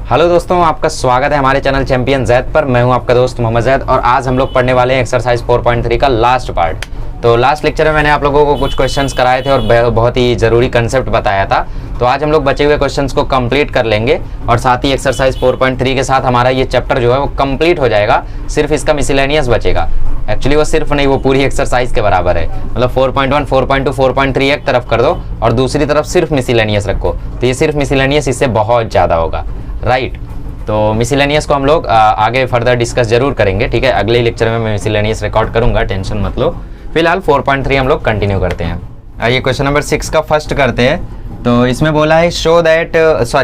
Hello दोस्तों, आपका स्वागत है हमारे चैनल चैंपियन जैद पर। मैं हूं आपका दोस्त मोहम्मद जैद और आज हम लोग पढ़ने वाले हैं एक्सरसाइज 4.3 का लास्ट पार्ट। तो लास्ट लेक्चर में मैंने आप लोगों को कुछ क्वेश्चंस कराए थे और बहुत ही ज़रूरी कंसेप्ट बताया था। तो आज हम लोग बचे हुए क्वेश्चंस को कंप्लीट कर लेंगे और साथ ही एक्सरसाइज 4.3 के साथ हमारा ये चैप्टर जो है वो कंप्लीट हो जाएगा। सिर्फ इसका मिसलेनियस बचेगा। एक्चुअली वो सिर्फ नहीं, वो पूरी एक्सरसाइज के बराबर है। मतलब 4.1, 4.2, 4.3 एक तरफ कर दो और दूसरी तरफ सिर्फ मिसलेनियस रखो, तो ये सिर्फ मिसलेनियस इससे बहुत ज़्यादा होगा, राइट। तो मिसलेनियस को हम लोग आगे फर्दर डिस्कस जरूर करेंगे, ठीक है। अगले लेक्चर में मैं मिसलेनियस रिकॉर्ड करूंगा, टेंशन मत लो। फिलहाल 4.3 हम लोग कंटिन्यू करते हैं। आइए क्वेश्चन नंबर 6 का फर्स्ट करते हैं। तो इसमें बोला है show that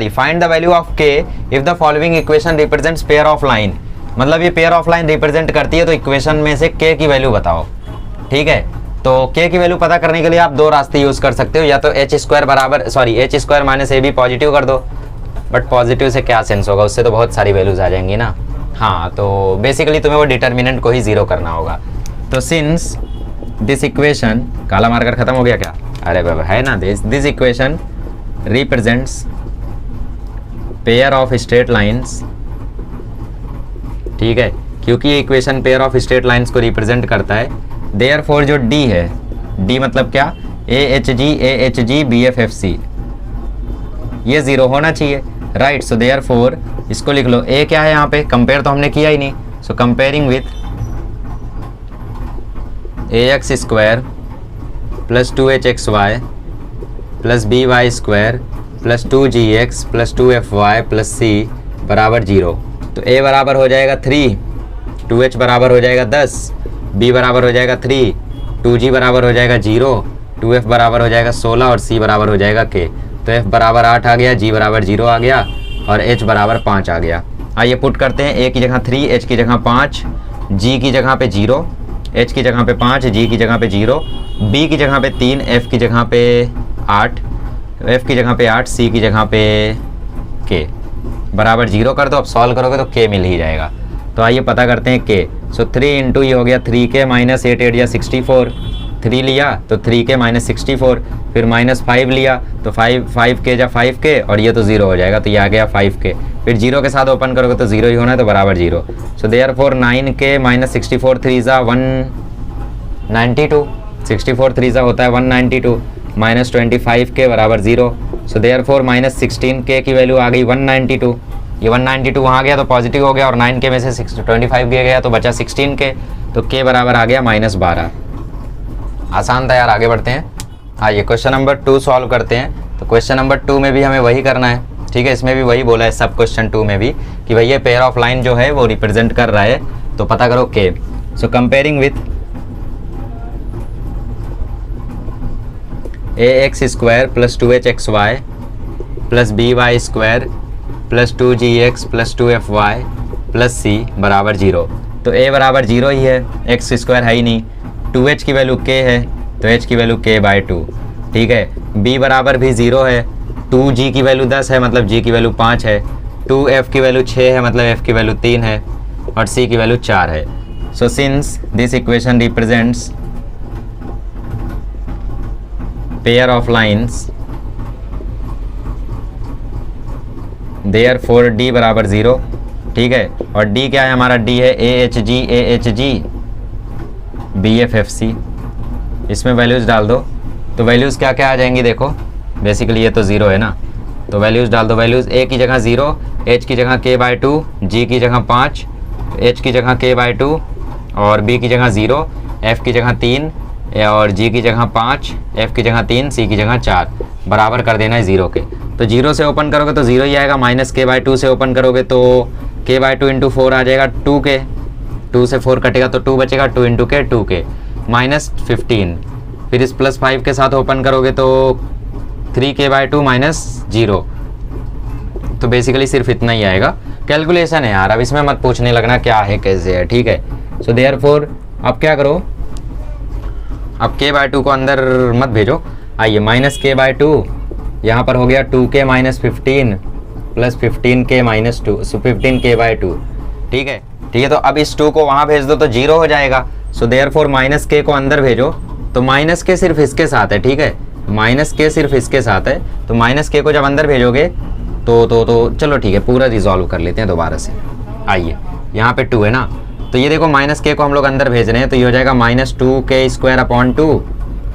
find the value of K if the following equation represents pair of line. मतलब ये पेयर ऑफ लाइन रिप्रेजेंट करती है, तो इक्वेशन में से के की वैल्यू बताओ, ठीक है। तो के की वैल्यू पता करने के लिए आप दो रास्ते यूज कर सकते हो, या तो h square minus A B positive कर दो। बट पॉजिटिव से क्या सेंस होगा, उससे तो बहुत सारी वैल्यूज आ जाएंगी ना। हाँ, तो बेसिकली तुम्हें वो डिटर्मिनेंट को ही जीरो करना होगा। तो सिंस दिस इक्वेशन, काला मार्कर खत्म हो गया क्या? अरे बाबा है ना, this equation represents pair of straight lines, ठीक है, क्योंकि ये equation pair of straight lines को रिप्रेजेंट करता है। देयरफॉर जो डी है, डी मतलब क्या, AHG BFFC, ये जीरो होना चाहिए, राइट। सो देयरफॉर इसको लिख लो। ए क्या है यहाँ पे, कंपेयर तो हमने किया ही नहीं। सो comparing with AX square plus 2HXY plus BY square plus 2GX plus 2FY plus C बराबर 0। तो A बराबर हो जाएगा 3, 2H बराबर हो जाएगा 10, B बराबर हो जाएगा 3, 2G बराबर हो जाएगा 0, 2F बराबर हो जाएगा 16 और C बराबर हो जाएगा K। तो F बराबर 8 आ गया, G बराबर 0 आ गया और H बराबर 5 आ गया। आइए पुट करते हैं। A की जगह 3, H की जगह 5, G की जगह पे 0, H की जगह पे 5, G की जगह पे 0, B की जगह पे 3, F की जगह पे 8, F की जगह पे 8, C की जगह पे K बराबर 0 कर दो। अब सॉल्व करोगे तो K मिल ही जाएगा। तो आइए पता करते हैं K। सो 3 इंटू ये हो गया 3K माइनस 8, 8 या 64, 3 लिया तो 3K माइनस 64, फिर माइनस 5 लिया तो 5K जा 5K और ये तो 0 हो जाएगा, तो ये आ गया 5K। फिर 0 के साथ ओपन करोगे तो 0 ही होना है, तो बराबर 0। सो देयरफॉर 9K माइनस 64 3 जा 192, 64 3 जा होता है 192 माइनस 25K बराबर 0। सो देयरफॉर माइनस 16K की वैल्यू आ गई 192। ये 192 वहाँ गया तो पॉजिटिव हो गया और 9K में से 25 गया तो बचा 16K। तो K बराबर आ गया -12। आसान था यार, आगे बढ़ते हैं। आइए क्वेश्चन नंबर 2 सॉल्व करते हैं। तो क्वेश्चन नंबर 2 में भी हमें वही करना है, ठीक है। इसमें भी वही बोला है, सब क्वेश्चन 2 में भी, कि भैया पेयर ऑफ लाइन जो है वो रिप्रेजेंट कर रहा है, तो पता करो के। सो comparing with AX square plus 2HXY plus BY square plus 2GX plus 2FY plus C बराबर 0। तो A बराबर 0 ही है, X स्क्वायर है ही नहीं, 2H की वैल्यू K है तो H की वैल्यू K/2, ठीक है। B बराबर भी 0 है, 2G की वैल्यू 10 है मतलब G की वैल्यू 5 है, 2F की वैल्यू 6 है मतलब F की वैल्यू 3 है और C की वैल्यू 4 है। So since this equation represents pair of lines, therefore D बराबर 0, ठीक है। और D क्या है हमारा, D है AHG BFFC। इसमें वैल्यूज़ डाल दो, तो वैल्यूज़ क्या क्या आ जाएंगी देखो। बेसिकली ये तो 0 है ना, तो वैल्यूज़ डाल दो। वैल्यूज़ A की जगह 0, H की जगह K/2, G की जगह 5, H की जगह K/2 और B की जगह 0, F की जगह 3 और G की जगह 5, F की जगह 3, C की जगह 4 बराबर कर देना है 0 के। तो 0 से ओपन करोगे तो 0 ही आएगा, माइनस K/2 से ओपन करोगे तो K/2 इंटू 4 आ जाएगा 2K, 2 से 4 कटेगा तो 2 बचेगा, 2 इंटू K 2K माइनस 15। फिर इस प्लस 5 के साथ ओपन करोगे तो 3K/2 माइनस 0। तो बेसिकली सिर्फ इतना ही आएगा। कैलकुलेशन है यार, अब इसमें मत पूछने लगना क्या है कैसे है, ठीक है। सो देयरफॉर अब क्या करो, अब K/2 को अंदर मत भेजो। आइए माइनस K/2 यहाँ पर हो गया 2K minus 15 plus 15K minus 2, सो 15K/2, ठीक है। तो अब इस 2 को वहाँ भेज दो तो 0 हो जाएगा। सो देयरफॉर माइनस K को अंदर भेजो, तो माइनस K सिर्फ इसके साथ है, ठीक है। माइनस K सिर्फ इसके साथ है, तो माइनस K को जब अंदर भेजोगे तो चलो ठीक है, पूरा रिजॉल्व कर लेते हैं दोबारा से। आइए, यहाँ पे 2 है ना, तो ये देखो माइनस के को हम लोग अंदर भेज रहे हैं, तो ये हो जाएगा -2k²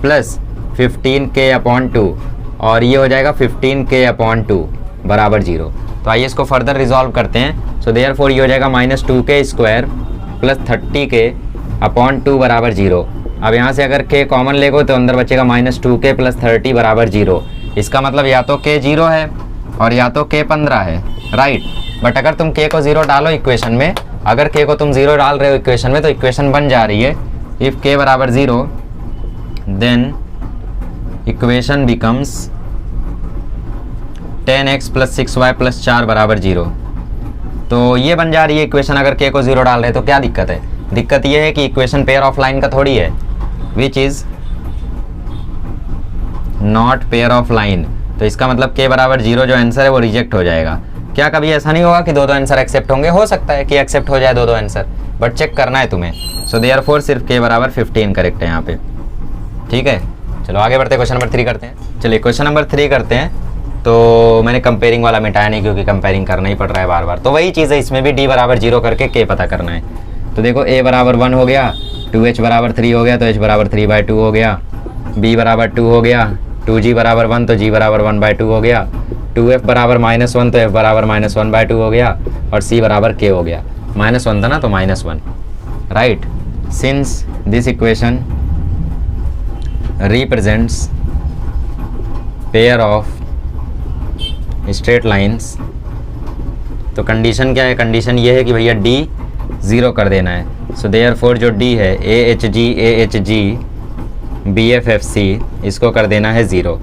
प्लस 15k/2 और ये हो जाएगा 15k/2 बराबर 0। तो आइए इसको फर्दर रिजॉल्व करते हैं। सो देयरफॉर ये हो जाएगा -2k² प्लस 30k/2 बराबर 0। अब यहाँ से अगर k कॉमन लेगो तो अंदर बचेगा -2k प्लस 30 बराबर 0। इसका मतलब या तो k 0 है और या तो k 15 है, राइट। बट अगर तुम k को 0 डालो इक्वेशन में, अगर k को तुम 0 डाल रहे हो इक्वेशन में, तो इक्वेशन बन जा रही है इफ़ k बराबर 0 then equation becomes 10x plus 6y plus 4 बराबर 0। तो ये बन जा रही है इक्वेशन अगर k को 0 डाल रहे हैं। तो क्या दिक्कत है? दिक्कत ये है कि इक्वेशन पेयर ऑफ लाइन का थोड़ी है, which is not pair of line. तो इसका मतलब k बराबर 0 जो आंसर है वो रिजेक्ट हो जाएगा। क्या कभी ऐसा नहीं होगा कि दो आंसर एक्सेप्ट होंगे? हो सकता है कि एक्सेप्ट हो जाए दो आंसर, बट चेक करना है तुम्हें। सो देयरफॉर सिर्फ k बराबर 15 करेक्ट है यहाँ पे, ठीक है। चलो आगे बढ़ते हैं, क्वेश्चन नंबर 3 करते हैं। चलिए क्वेश्चन नंबर 3 करते हैं। तो मैंने कंपेयरिंग वाला मिटाया नहीं क्योंकि कंपेयरिंग करना ही पड़ रहा है बार बार। तो वही चीज़ है, इसमें भी d बराबर 0 करके k पता करना है। तो देखो a बराबर 1 हो गया, 2h बराबर 3 हो गया तो h बराबर 3/2 हो गया, b बराबर 2 हो गया, 2g बराबर 1 तो g बराबर 1/2 हो गया, 2f बराबर -1 तो f बराबर -1/2 हो गया और c बराबर k हो गया। -1 था ना तो -1, right. Since this equation represents pair of straight lines, तो कंडीशन क्या है? कंडीशन ये है कि भैया d 0 कर देना है। सो देयरफॉर जो d है AHG BFFC इसको कर देना है 0,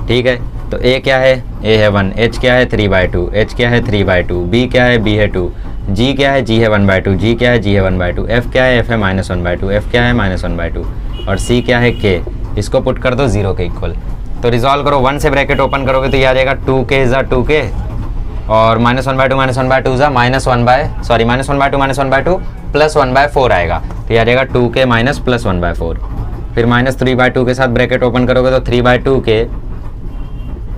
ठीक है। तो a क्या है? a है 1, h क्या है 3/2, h क्या है 3/2, b क्या है b है 2, g क्या है g है 1/2, g क्या है g है 1/2, f क्या है f है -1/2, f क्या है -1/2 और c क्या है k। इसको पुट कर दो 0 के इक्वल। तो रिजॉल्व करो, 1 से ब्रैकेट ओपन करोगे तो ये आ जाएगा 2k ज़ा 2k और -1/2 -1/2 ज़ा -1/2 प्लस 1/4 आएगा। तो ये आ जाएगा 2k माइनस प्लस 1/4। फिर -3/2 के साथ ब्रैकेट ओपन करोगे तो 3/2k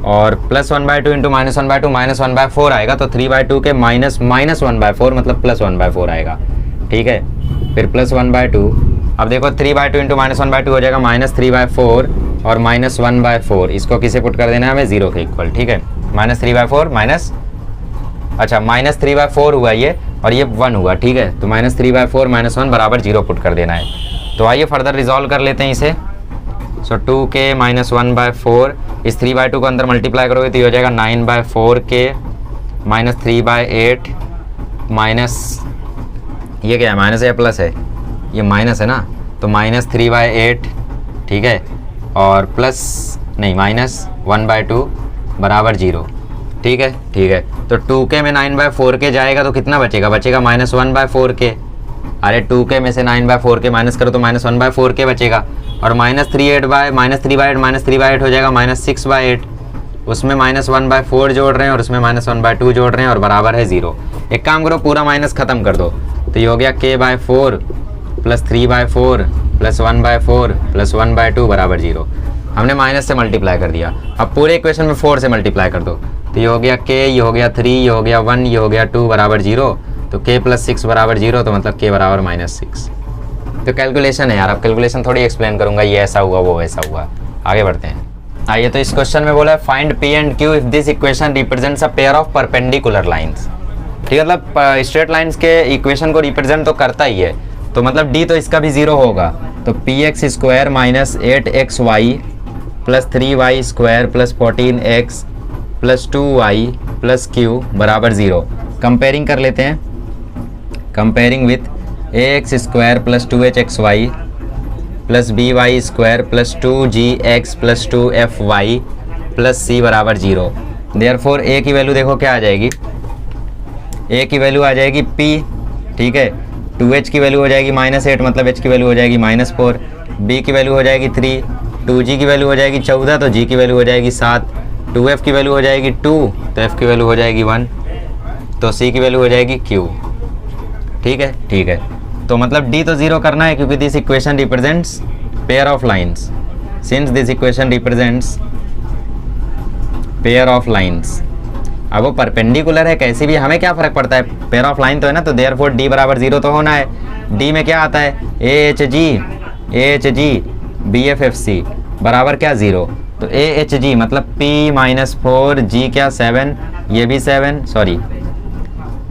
और प्लस 1/2 इंटू -1/2 -1/4 आएगा। तो 3/2k माइनस -1/4 मतलब प्लस 1/4 आएगा, ठीक है। फिर प्लस 1/2, अब देखो 3/2 इंटू -1/2 हो जाएगा -3/4 और -1/4। इसको किसे पुट कर देना है हमें? 0 के इक्वल, ठीक है। -3/4 -3/4 हुआ ये और ये 1 हुआ, ठीक है। तो -3/4 -1 बराबर 0 पुट कर देना है। तो आइए फर्दर रिजॉल्व कर लेते हैं इसे। सो 2k माइनस 1/4, इस 3/2 को अंदर मल्टीप्लाई करोगे तो ये हो जाएगा 9/4k माइनस 3/8 माइनस, ये क्या है? माइनस है या प्लस है? ये माइनस है ना, तो -3/8, ठीक है, और प्लस नहीं -1/2 बराबर 0, ठीक है, ठीक है। तो 2k में 9/4k जाएगा तो कितना बचेगा? बचेगा -1/4k। अरे 2k में से 9/4k माइनस करो तो -1/4k बचेगा और -3/8 हो जाएगा -6/8। उसमें -1/4 जोड़ रहे हैं और उसमें -1/2 जोड़ रहे हैं और बराबर है 0। एक काम करो, पूरा माइनस ख़त्म कर दो। तो ये हो गया k/4 प्लस 3/4 प्लस 1/4 प्लस 1/2 बराबर 0। हमने माइनस से मल्टीप्लाई कर दिया। अब पूरे इक्वेशन में 4 से मल्टीप्लाई कर दो। तो ये हो गया k, ये हो गया 3, ये हो गया 1, ये हो गया 2 बराबर 0। तो k प्लस 6 बराबर 0, तो मतलब k बराबर -6। तो कैलकुलेशन है यार, अब कैलकुलेशन थोड़ी एक्सप्लेन करूंगा, ये ऐसा हुआ वो वैसा हुआ। आगे बढ़ते हैं। आइए, तो इस क्वेश्चन में बोला है find p and q if this equation represents a pair of perpendicular lines, ठीक है। मतलब स्ट्रेट लाइंस के इक्वेशन को रिप्रेजेंट तो करता ही है, तो मतलब d तो इसका भी 0 होगा। तो px² minus 8xy plus 3y² plus 14x plus 2y plus q बराबर 0। कंपेयरिंग कर लेते हैं। Comparing with ax² plus 2hxy plus by² plus 2gx plus 2fy plus c बराबर 0। देयरफॉर a की वैल्यू देखो क्या आ जाएगी? a की वैल्यू आ जाएगी p, ठीक है। 2h की वैल्यू हो जाएगी -8 मतलब h की वैल्यू हो जाएगी -4, b की वैल्यू हो जाएगी 3, 2g की वैल्यू हो जाएगी 14 तो g की वैल्यू हो जाएगी 7, 2f की वैल्यू हो जाएगी 2 तो f की वैल्यू हो जाएगी 1, तो c की वैल्यू हो जाएगी q, ठीक है, ठीक है। तो मतलब d तो 0 करना है क्योंकि this equation represents pair of lines. Since this equation represents pair of lines, अब वो परपेंडिकुलर है कैसी भी, हमें क्या फ़र्क पड़ता है, पेयर ऑफ लाइन तो है ना, तो देयरफॉर डी बराबर 0 तो होना है। डी में क्या आता है, AHG BFFC बराबर क्या 0, तो AHG मतलब P-4, G क्या 7, ये भी 7, सॉरी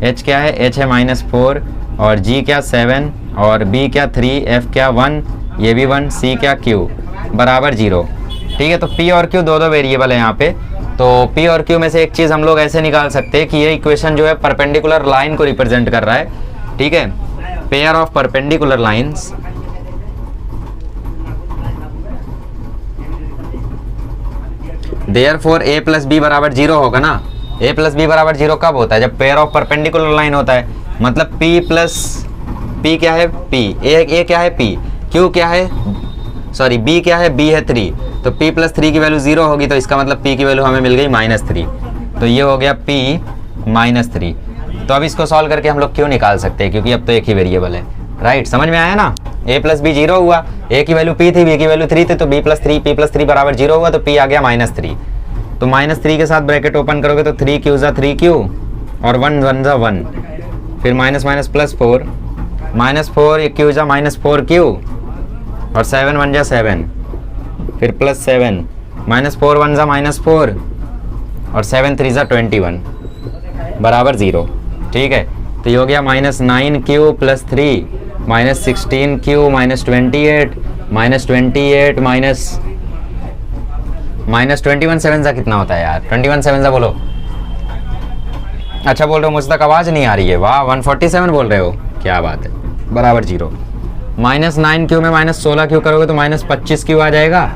H क्या है, H है -4 और G क्या 7 और B क्या 3, F क्या 1, ये भी 1, C क्या Q बराबर 0। ठीक है, तो P और Q दो वेरिएबल है यहाँ पे। तो P और Q में से एक चीज़ हम लोग ऐसे निकाल सकते हैं कि ये इक्वेशन जो है परपेंडिकुलर लाइन को रिप्रेजेंट कर रहा है। ठीक है, pair of perpendicular lines therefore A plus B बराबर 0 होगा ना। A प्लस B बराबर 0 कब होता है, जब पेयर ऑफ परपेंडिकुलर लाइन होता है। मतलब P प्लस P क्या है, P A क्या है, P Q क्या है, सॉरी B क्या है, B है 3, तो P प्लस 3 की वैल्यू 0 होगी, तो इसका मतलब P की वैल्यू हमें मिल गई -3, तो ये हो गया P -3। तो अब इसको सॉल्व करके हम लोग क्यों निकाल सकते हैं, क्योंकि अब तो एक ही वेरिएबल है। राइट, समझ में आया ना। A प्लस B 0 हुआ, A की वैल्यू P थी, B की वैल्यू 3 थी, तो B प्लस 3 P प्लस 3 बराबर 0 हुआ, तो P आ गया -3। तो -3 के साथ ब्रैकेट ओपन करोगे तो 3 Q ज़ा 3Q और 1 1 ज़ा 1, फिर माइनस माइनस प्लस 4, -4 ये Q ज़ा -4Q और 7 1 जा 7, फिर प्लस 7, -4 1 ज़ा -4 और 7 3 ज़ा 21 बराबर 0। ठीक है, तो ये हो गया -9Q प्लस 3 -16Q -28 -21 7 सा कितना होता है यार, 21 7 सा बोलो। अच्छा बोल रहे हो, मुझ तक आवाज़ नहीं आ रही है, वाह 147 बोल रहे हो, क्या बात है, बराबर 0। -9Q में -16Q करोगे तो -25Q आ जाएगा,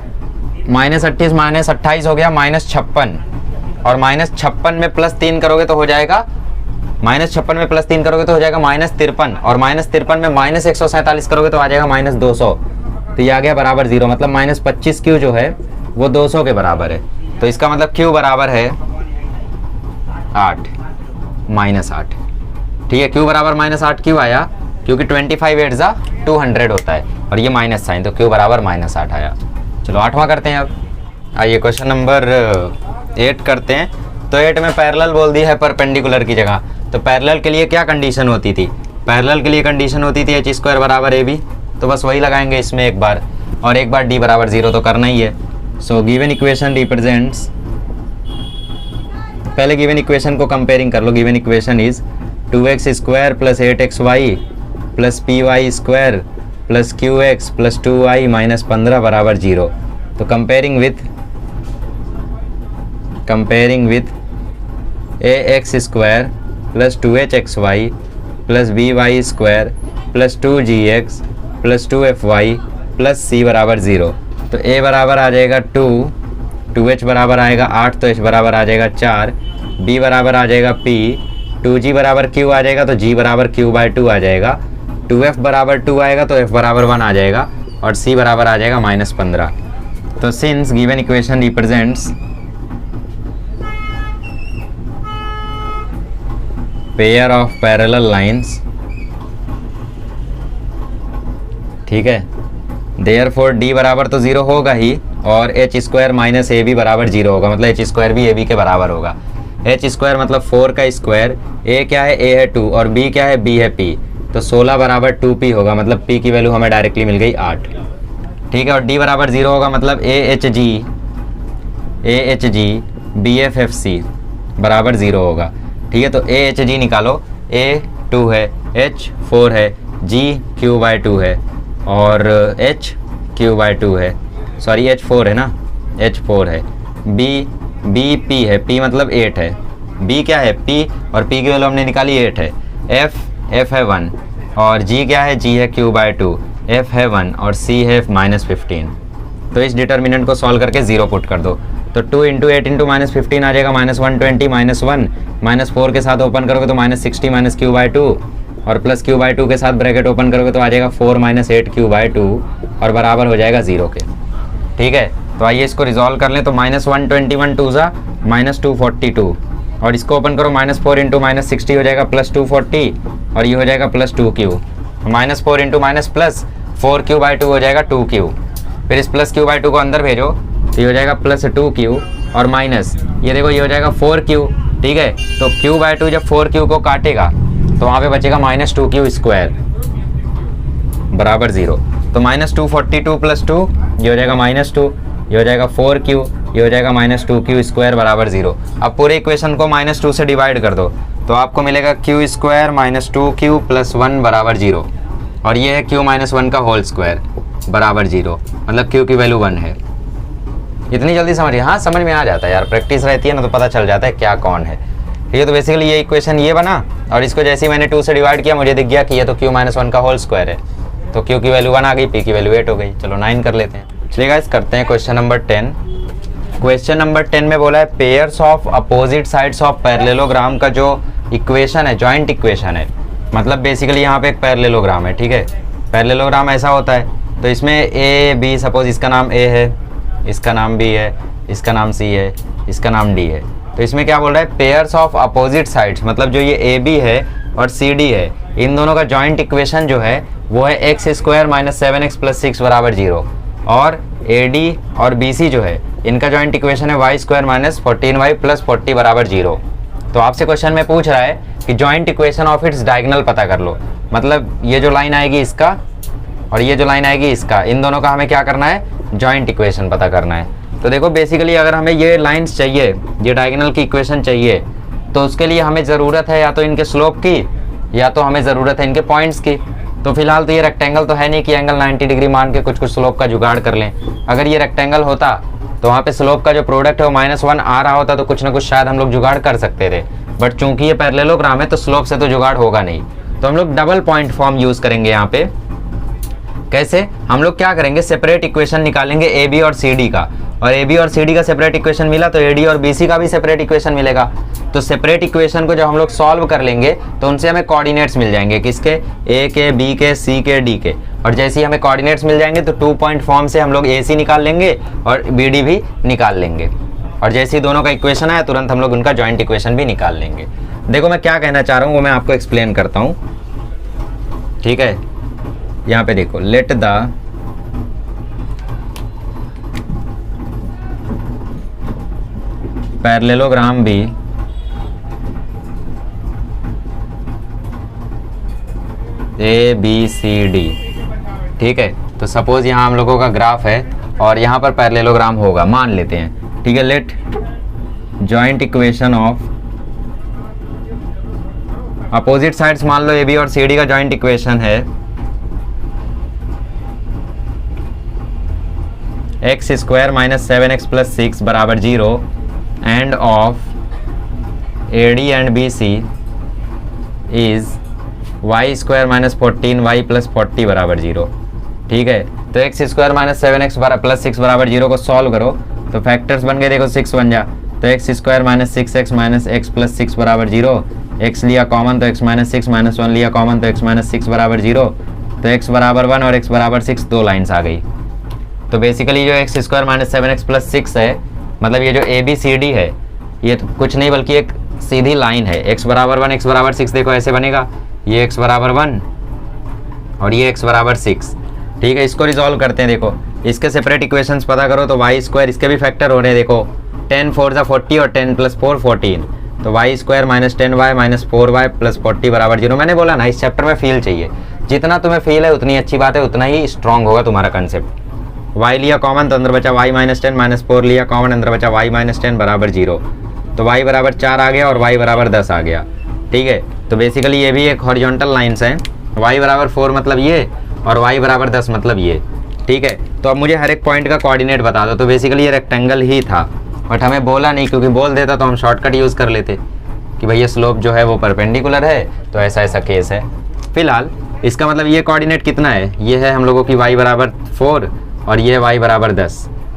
-28 -28 हो गया -56 और -56 में +3 करोगे तो हो जाएगा, -56 में +3 करोगे तो हो जाएगा -53 और -53 में -147 करोगे तो आ जाएगा -200, तो ये आ गया बराबर 0। मतलब -25Q जो है वो 200 के बराबर है, तो इसका मतलब Q बराबर है 8 -8। ठीक है, Q बराबर -8 क्यों आया, क्योंकि 25 8 ज़ा 200 होता है और ये माइनस साइन, तो Q बराबर -8 आया। चलो 8वां करते हैं अब। आइए क्वेश्चन नंबर 8 करते हैं। तो 8 में पैरेलल बोल दी है परपेंडिकुलर की जगह, तो पैरेलल के लिए क्या कंडीशन होती थी, पैरेलल के लिए कंडीशन होती थी h² बराबर AB, तो बस वही लगाएंगे इसमें एक बार, और एक बार D बराबर 0 तो करना ही है। सो गिवन इक्वेशन रिप्रेजेंट्स, पहले गिवन इक्वेशन को कंपेयरिंग कर लो। Given equation is 2x² plus 8xy plus py² plus qx plus 2y minus 15 बराबर 0। तो comparing with ax² plus 2hxy plus by² plus 2gx plus 2fy plus c बराबर 0। तो a बराबर आ जाएगा 2, 2h बराबर आएगा 8, तो h बराबर आ जाएगा 4, b बराबर आ जाएगा p, 2g बराबर q आ जाएगा, तो g बराबर q/2 आ जाएगा, 2f बराबर 2 आएगा तो f बराबर 1 आ जाएगा और c बराबर आ जाएगा -15। तो since given equation represents pair of parallel lines, ठीक है, देयरफॉर d बराबर तो 0 होगा ही और h² माइनस ab बराबर 0 होगा, मतलब h² भी ab के बराबर होगा। h² मतलब 4 का स्क्वायर, a क्या है, a है 2 और b क्या है, b है p, तो 16 बराबर 2p होगा, मतलब p की वैल्यू हमें डायरेक्टली मिल गई 8। ठीक है, और d बराबर 0 होगा, मतलब AHG BFFC बराबर 0 होगा। ठीक है, तो AHG निकालो, a 2 है, h 4 है, g q/2 है और h q/2 है, सॉरी h 4 है ना, h 4 है, b p है, p मतलब 8 है, b क्या है p और p की वैल्यू हमने निकाली 8 है, f है 1 और g क्या है, g है q/2, f है 1 और c है -15। तो इस डिटर्मिनेंट को सॉल्व करके 0 पुट कर दो, तो 2 × 8 × -15 आ जाएगा -120 -1 -4 के साथ ओपन करोगे तो -60 -q/2 और प्लस q/2 के साथ ब्रैकेट ओपन करोगे तो आ जाएगा 4 - 8 q/2 और बराबर हो जाएगा 0 के। ठीक है, तो आइए इसको रिजॉल्व कर लें। तो -121 2 ज़ा -242 और इसको ओपन करो, -4 × -60 हो जाएगा +240 और ये हो जाएगा +2q, -4 × +4q/2 हो जाएगा 2q, फिर इस +q/2 को अंदर भेजो तो ये हो जाएगा +2q और माइनस ये देखो ये हो जाएगा 4q ठीक है। तो q/2 जब 4q को काटेगा तो वहाँ पे बचेगा -2q² बराबर 0। तो -242 + 2 ये हो जाएगा -2, ये हो जाएगा 4q, ये हो जाएगा -2q² बराबर 0। अब पूरे इक्वेशन को -2 से डिवाइड कर दो तो आपको मिलेगा q² -2q + 1 बराबर 0, और ये है q - 1 का होल स्क्वायर बराबर 0, मतलब q की वैल्यू 1 है। इतनी जल्दी समझिए, हाँ समझ में आ जाता है यार, प्रैक्टिस रहती है ना तो पता चल जाता है क्या कौन है। ठीक है, तो बेसिकली ये इक्वेशन ये बना, और इसको जैसे ही मैंने 2 से डिवाइड किया मुझे दिख गया कि ये तो q - 1 का होल स्क्वायर है, तो q की वैल्यू 1 आ गई, p की वैल्यू 8 हो गई। चलो 9 कर लेते हैं। चलिए गाइस करते हैं क्वेश्चन नंबर 10। क्वेश्चन नंबर 10 में बोला है pairs of opposite sides of parallelogram का जो इक्वेशन है जॉइंट इक्वेशन है, मतलब बेसिकली यहाँ पे एक पैरेललोग्राम है। ठीक है, पैरेललोग्राम ऐसा होता है, तो इसमें ए बी, सपोज इसका नाम ए है, इसका नाम बी है, इसका नाम सी है, इसका नाम डी है। तो इसमें क्या बोल रहा है पेयर्स ऑफ अपोजिट साइड्स, मतलब जो ये ए बी है और सी डी है, इन दोनों का जॉइंट इक्वेशन जो है वो है x² - 7x + 6 बराबर 0, और ए डी और बी सी जो है इनका जॉइंट इक्वेशन है y² - 14y + 40 बराबर 0। तो आपसे क्वेश्चन में पूछ रहा है कि joint equation of its diagonal पता कर लो, मतलब ये जो लाइन आएगी इसका और ये जो लाइन आएगी इसका, इन दोनों का हमें क्या करना है, जॉइंट इक्वेशन पता करना है। तो देखो बेसिकली अगर हमें ये लाइंस चाहिए, ये डायगोनल की इक्वेशन चाहिए, तो उसके लिए हमें ज़रूरत है या तो इनके स्लोप की या तो हमें ज़रूरत है इनके पॉइंट्स की। तो फिलहाल तो ये रेक्टेंगल तो है नहीं कि एंगल 90 डिग्री मान के कुछ स्लोप का जुगाड़ कर लें। अगर ये रेक्टेंगल होता तो वहाँ पे स्लोप का जो प्रोडक्ट है वो -1 आ रहा होता, तो कुछ ना कुछ शायद हम लोग जुगाड़ कर सकते थे, बट चूंकि ये पैरेललोग्राम है तो स्लोप से तो जुगाड़ होगा नहीं। तो हम लोग डबल पॉइंट फॉर्म यूज़ करेंगे यहाँ पे। कैसे, हम लोग क्या करेंगे, सेपरेट इक्वेशन निकालेंगे ए बी और सी डी का, और ए बी और सी डी का सेपरेट इक्वेशन मिला तो ए डी और बी सी का भी सेपरेट इक्वेशन मिलेगा। तो सेपरेट इक्वेशन को जब हम लोग सॉल्व कर लेंगे तो उनसे हमें कोऑर्डिनेट्स मिल जाएंगे, किसके, ए के, बी के, सी के, डी के, और जैसे ही हमें कोऑर्डिनेट्स मिल जाएंगे तो 2 पॉइंट फॉर्म से हम लोग ए सी निकाल लेंगे और बी डी भी निकाल लेंगे, और जैसे ही दोनों का इक्वेशन आया तुरंत हम लोग उनका जॉइंट इक्वेशन भी निकाल लेंगे। देखो मैं क्या कहना चाह रहा हूँ वो मैं आपको एक्सप्लेन करता हूँ। ठीक है, यहाँ पे देखो, let the parallelogram be A B C D. ठीक है, तो सपोज यहाँ हम लोगों का ग्राफ है और यहाँ पर पैरेललोग्राम होगा, मान लेते हैं। ठीक है, let joint equation of opposite sides मान लो ए बी और सी डी का जॉइंट इक्वेशन है x² - 7x + 6 बराबर 0 and of AD and BC is y² - 14y + 40 बराबर 0। ठीक है, तो x² - 7x + 6 बराबर 0 को सॉल्व करो तो फैक्टर्स बन गए, देखो 6 बन जा, तो x² - 6x - x + 6 बराबर 0, x लिया कॉमन तो x - 6 - 1 लिया कॉमन तो x - 6 बराबर 0, तो x बराबर 1 और x बराबर 6 दो लाइन्स आ गई। तो बेसिकली जो x² - 7x + 6 है, मतलब ये जो ए बी सी डी है, ये तो कुछ नहीं बल्कि एक सीधी लाइन है, x बराबर 1 x बराबर 6, देखो ऐसे बनेगा, ये x बराबर 1 और ये x बराबर 6। ठीक है, इसको रिजॉल्व करते हैं। देखो इसके सेपरेट इक्वेशंस पता करो तो y², इसके भी फैक्टर हो रहे हैं, देखो 10 4 = 40 और 10 + 4 14, तो y² - 10y - 4y + 40 बराबर 0। मैंने बोला ना इस चैप्टर में फील चाहिए, जितना तुम्हें फील है उतनी अच्छी बात है, उतना ही स्ट्रॉन्ग होगा तुम्हारा कंसेप्ट। y लिया कॉमन तो अंदर बचा y - 10 - 4 लिया कॉमन, अंदर बचा y - 10 बराबर 0, तो y बराबर 4 आ गया और y बराबर 10 आ गया। ठीक है, तो बेसिकली ये भी एक हॉरिजॉन्टल लाइन्स हैं, y बराबर 4 मतलब ये और y बराबर 10 मतलब ये। ठीक है, तो अब मुझे हर एक पॉइंट का कोऑर्डिनेट बता दो। तो बेसिकली ये रेक्टेंगल ही था, बट हमें बोला नहीं, क्योंकि बोल देता तो हम शॉर्टकट यूज़ कर लेते कि भैया स्लोप जो है वो परपेंडिकुलर है, तो ऐसा ऐसा केस है। फिलहाल इसका मतलब ये कोऑर्डिनेट कितना है, ये है हम लोगों की y बराबर 4 और ये y बराबर 10,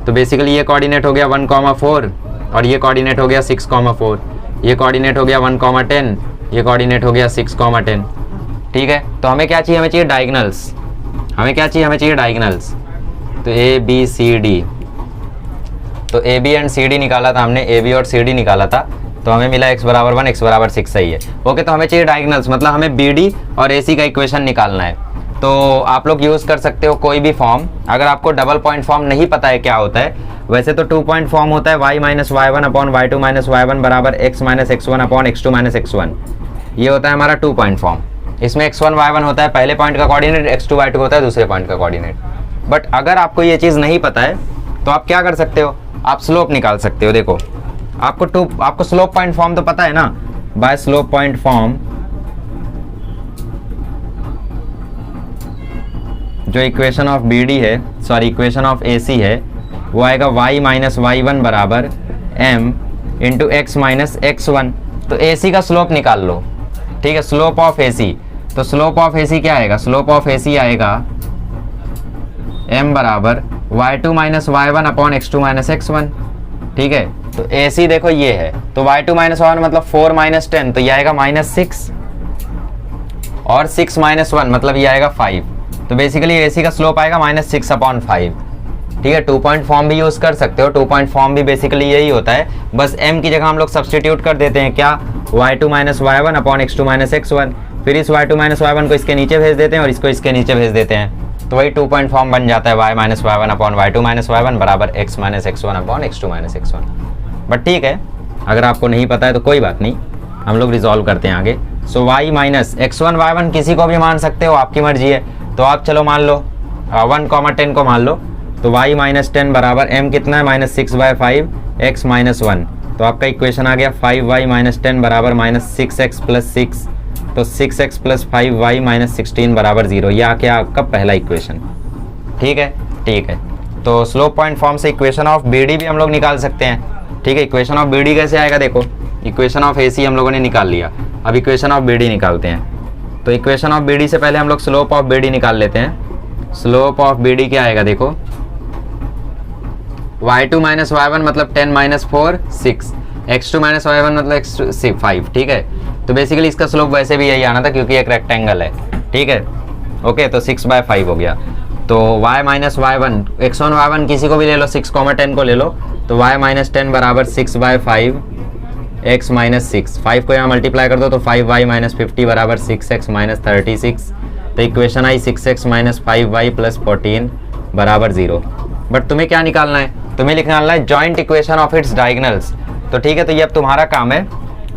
तो बेसिकली ये कोऑर्डिनेट हो गया 1,4 और ये कोऑर्डिनेट हो गया 6,4, ये कोऑर्डिनेट हो गया 1,10, ये कोऑर्डिनेट हो गया 6,10। ठीक है, तो हमें क्या चाहिए, हमें चाहिए डायगोनल्स, हमें क्या चाहिए, हमें चाहिए डायगोनल्स। तो ए बी सी डी, तो A B and C D निकाला था हमने, ए बी और सी डी निकाला था, तो हमें मिला x बराबर 1 x बराबर 6 सही है। ओके, तो हमें चाहिए डायगोनल्स, मतलब हमें बी डी और ए सी का इक्वेशन निकालना है। तो आप लोग यूज़ कर सकते हो कोई भी फॉर्म, अगर आपको डबल पॉइंट फॉर्म नहीं पता है क्या होता है, वैसे तो 2 पॉइंट फॉर्म होता है y minus y one upon y two minus y one बराबर x minus x one upon x two minus x one. ये होता है हमारा 2 पॉइंट फॉर्म। इसमें x1 y1 होता है पहले पॉइंट का कोऑर्डिनेट, x2 y2 होता है दूसरे पॉइंट का कोऑर्डिनेट। बट अगर आपको ये चीज़ नहीं पता है तो आप क्या कर सकते हो, आप स्लोप निकाल सकते हो। देखो आपको स्लोप पॉइंट फॉर्म तो पता है ना, बाय स्लोप पॉइंट फॉर्म जो इक्वेशन ऑफ बी डी है, सॉरी इक्वेशन ऑफ ए सी है, वो आएगा y माइनस वाई वन बराबर m into x minus x one. तो ए सी का स्लोप निकाल लो, ठीक है, स्लोप ऑफ ए सी। तो स्लोप ऑफ ए सी क्या आएगा, स्लोप ऑफ ए सी आएगा m बराबर y2 minus y one upon x two minus x one. ठीक है, तो ए सी देखो ये है, तो y2 माइनस वाई वन मतलब 4 माइनस 10, तो ये आएगा माइनस 6, और 6 माइनस 1 मतलब ये आएगा 5। तो बेसिकली ए सी का स्लोप आएगा माइनस 6 अपॉन 5। ठीक है, 2 पॉइंट फॉर्म भी यूज़ कर सकते हो। 2 पॉइंट फॉर्म भी बेसिकली यही होता है, बस m की जगह हम लोग सब्सटीट्यूट कर देते हैं क्या, y2 minus y one upon x two minus x one. फिर इस y2 माइनस वाई वन को इसके नीचे भेज देते हैं और इसको इसके नीचे भेज देते हैं, तो वही 2 पॉइंट फॉर्म बन जाता है y minus y one upon y two minus y one बराबर x minus x one upon x two minus x one. But ठीक है, अगर आपको नहीं पता है तो कोई बात नहीं, हम लोग रिजॉल्व करते हैं आगे। So y minus x one y one किसी को भी मान सकते हो, आपकी मर्जी है। तो आप चलो मान लो 1,10 को मान लो, तो y माइनस 10 बराबर m कितना है, माइनस 6/5 x माइनस 1। तो आपका इक्वेशन आ गया 5y माइनस 10 बराबर माइनस 6x प्लस 6। तो 6x प्लस 5y माइनस 16 बराबर 0। यह क्या आपका पहला इक्वेशन। ठीक है, ठीक है। तो स्लोप पॉइंट फॉर्म से इक्वेशन ऑफ बी डी भी हम लोग निकाल सकते हैं। ठीक है, इक्वेशन ऑफ बी डी कैसे आएगा, देखो इक्वेशन ऑफ ए सी हम लोगों ने निकाल लिया, अब इक्वेशन ऑफ बी डी निकालते हैं। तो इक्वेशन ऑफ बी डी से पहले हम लोग स्लोप ऑफ बी डी निकाल लेते हैं। स्लोप ऑफ बी डी क्या आएगा, देखो y2 माइनस वाई वन मतलब 10 minus 4 6, x2 minus y one मतलब x2 5। ठीक है, तो बेसिकली इसका स्लोप वैसे भी यही आना था क्योंकि एक रेक्टेंगल है। ठीक है, ओके, तो 6/5 हो गया। तो y minus y one, x1 y1 किसी को भी ले लो, 6,10 को ले लो, तो y माइनस 10 बराबर 6/5 x माइनस 6। 5 को यहाँ मल्टीप्लाई कर दो तो 5y माइनस 50 बराबर 6x माइनस 36। तो इक्वेशन आई 6x माइनस 5y प्लस 14 बराबर 0। बट तुम्हें क्या निकालना है, तुम्हें निकालना है joint equation of its diagonals. तो ठीक है, तो ये अब तुम्हारा काम है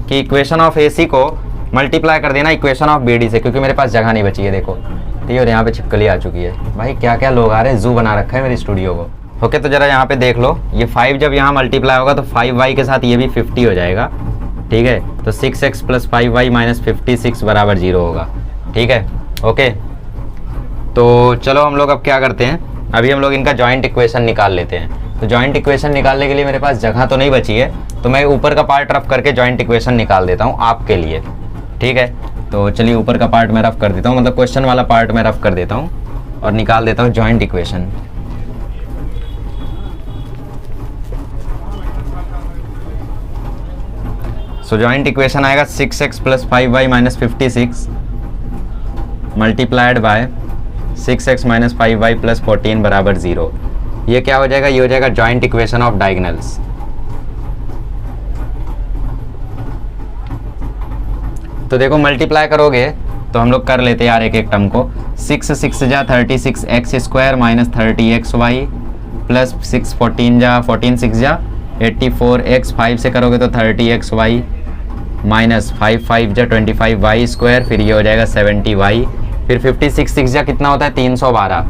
कि इक्वेशन ऑफ ए सी को मल्टीप्लाई कर देना इक्वेशन ऑफ बी डी से, क्योंकि मेरे पास जगह नहीं बची है। देखो ठीक है, और यहाँ पे छिपकली आ चुकी है। भाई क्या क्या लोग आ रहे हैं, जू बना रखा है मेरी स्टूडियो को। ओके, तो जरा यहाँ पे देख लो, ये 5 जब यहाँ मल्टीप्लाई होगा तो 5y के साथ ये भी 50 हो जाएगा। ठीक है, तो 6x प्लस 5y माइनस 56 बराबर 0 होगा। ठीक है, ओके, तो चलो हम लोग अब क्या करते हैं, अभी हम लोग इनका जॉइंट इक्वेशन निकाल लेते हैं। तो जॉइंट इक्वेशन निकालने के लिए मेरे पास जगह तो नहीं बची है, तो मैं ऊपर का पार्ट रफ करके जॉइंट इक्वेशन निकाल देता हूँ आपके लिए। ठीक है, तो चलिए ऊपर का पार्ट मैं रफ कर देता हूँ, मतलब क्वेश्चन वाला पार्ट मैं रफ कर देता हूँ और निकाल देता हूँ जॉइंट इक्वेशन। सो जॉइंट इक्वेशन आएगा 6x plus 5y minus 56 multiplied by 6x minus 5y plus 14 बराबर 0। ये क्या हो जाएगा, ये हो जाएगा जॉइंट इक्वेशन ऑफ डायगोनल्स। तो देखो मल्टीप्लाई करोगे तो हम लोग कर लेते हैं यार एक एक टर्म को। 6 6 जा 36x square minus 30xy plus 6 14 जा 14 6 जा 84x, 5 से करोगे तो 30xy माइनस 5 5 जा 25y स्क्वायर, फिर ये हो जाएगा 70y, फिर 56 6 जा कितना होता है 312,